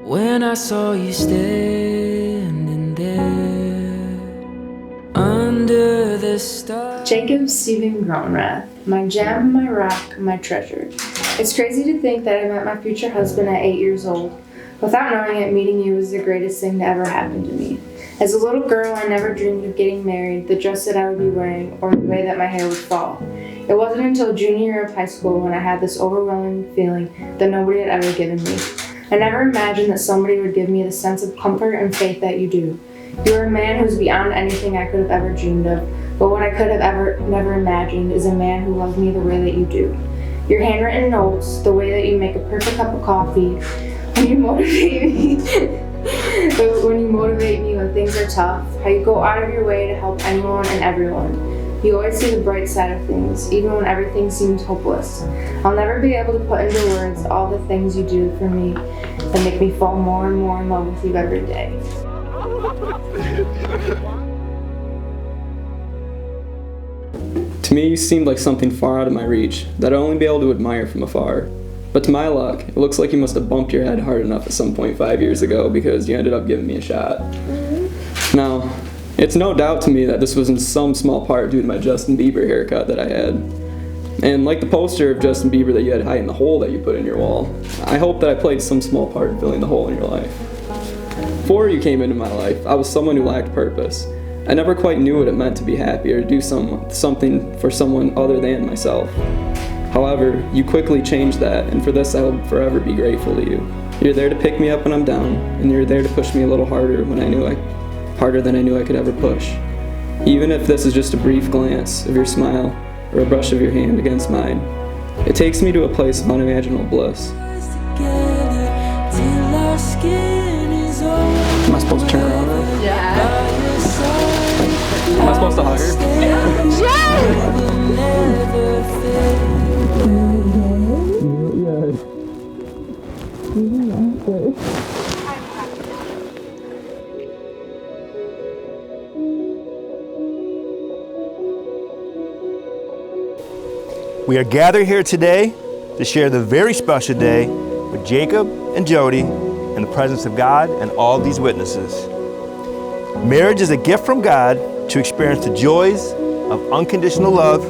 When I saw you standing there under the stars. Jacob Stephen Groenrath, my gem, my rock, my treasure. It's crazy to think that I met my future husband at 8 years old. Without knowing it, meeting you was the greatest thing to ever happen to me. As a little girl, I never dreamed of getting married, the dress that I would be wearing, or the way that my hair would fall. It wasn't until junior year of high school when I had this overwhelming feeling that nobody had ever given me. I never imagined that somebody would give me the sense of comfort and faith that you do. You are a man who's beyond anything I could have ever dreamed of, but what I could have never imagined is a man who loved me the way that you do. Your handwritten notes, the way that you make a perfect cup of coffee, when you motivate me, when things are tough, how you go out of your way to help anyone and everyone. You always see the bright side of things, even when everything seems hopeless. I'll never be able to put into words all the things you do for me that make me fall more and more in love with you every day. To me, you seemed like something far out of my reach that I'd only be able to admire from afar. But to my luck, it looks like you must have bumped your head hard enough at some point 5 years ago because you ended up giving me a shot. Now, it's no doubt to me that this was in some small part due to my Justin Bieber haircut that I had. And like the poster of Justin Bieber that you had hiding the hole that you put in your wall, I hope that I played some small part in filling the hole in your life. Before you came into my life, I was someone who lacked purpose. I never quite knew what it meant to be happy or to do something for someone other than myself. However, you quickly changed that, and for this I will forever be grateful to you. You're there to pick me up when I'm down, and you're there to push me a little harder harder than I knew I could ever push. Even if this is just a brief glance of your smile or a brush of your hand against mine, it takes me to a place of unimaginable bliss. Am I supposed to turn around? Yeah. Am I supposed to hug her? We are gathered here today to share the very special day with Jacob and Jodi in the presence of God and all these witnesses. Marriage is a gift from God to experience the joys of unconditional love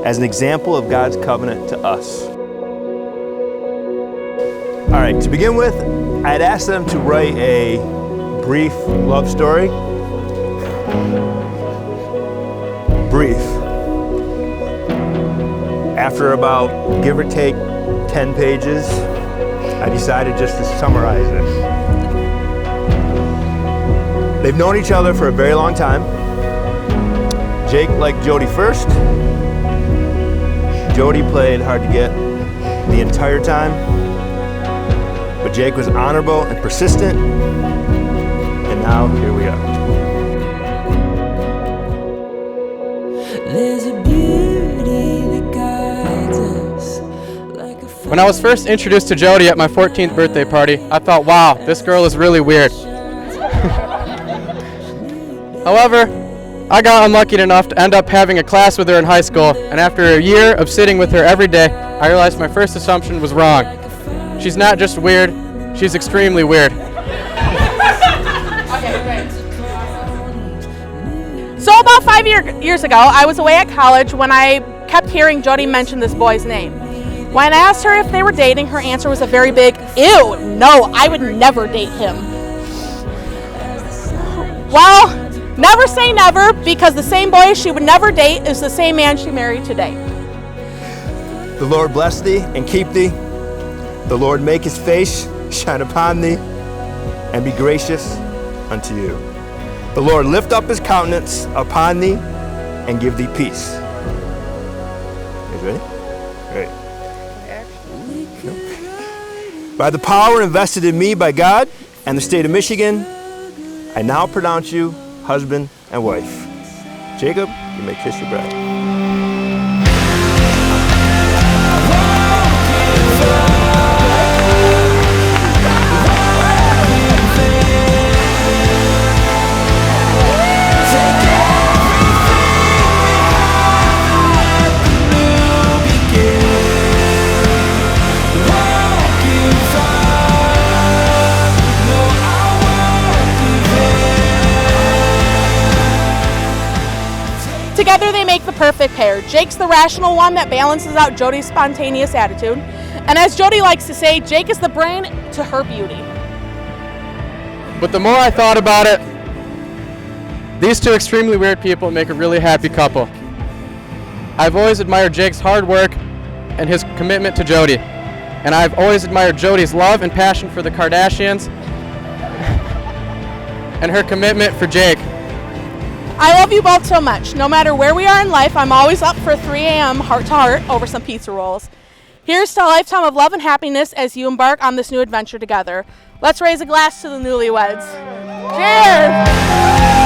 as an example of God's covenant to us. All right, to begin with, I had asked them to write a brief love story. Brief. After about, give or take, 10 pages, I decided just to summarize it. They've known each other for a very long time. Jake liked Jodi first. Jodi played hard to get the entire time. But Jake was honorable and persistent. And now, here we are. There's a beauty that guides us like a When I was first introduced to Jodi at my 14th birthday party, I thought, wow, this girl is really weird. However, I got unlucky enough to end up having a class with her in high school, and after a year of sitting with her every day, I realized my first assumption was wrong. She's not just weird, she's extremely weird. So about 5 years ago, I was away at college when I kept hearing Jodi mention this boy's name. When I asked her if they were dating, her answer was a very big, ew, no, I would never date him. Well, never say never, because the same boy she would never date is the same man she married today. The Lord bless thee and keep thee. The Lord make his face shine upon thee and be gracious unto you. The Lord lift up his countenance upon thee and give thee peace. You guys ready? Great. By the power invested in me by God and the state of Michigan, I now pronounce you husband and wife. Jacob, you may kiss your bride. perfect pair. Jake's the rational one that balances out Jodi's spontaneous attitude. And as Jodi likes to say, Jake is the brain to her beauty. But the more I thought about it, these two extremely weird people make a really happy couple. I've always admired Jake's hard work and his commitment to Jodi. And I've always admired Jodi's love and passion for the Kardashians and her commitment for Jake. I love you both so much. No matter where we are in life, I'm always up for 3 a.m. heart-to-heart over some pizza rolls. Here's to a lifetime of love and happiness as you embark on this new adventure together. Let's raise a glass to the newlyweds. Cheers!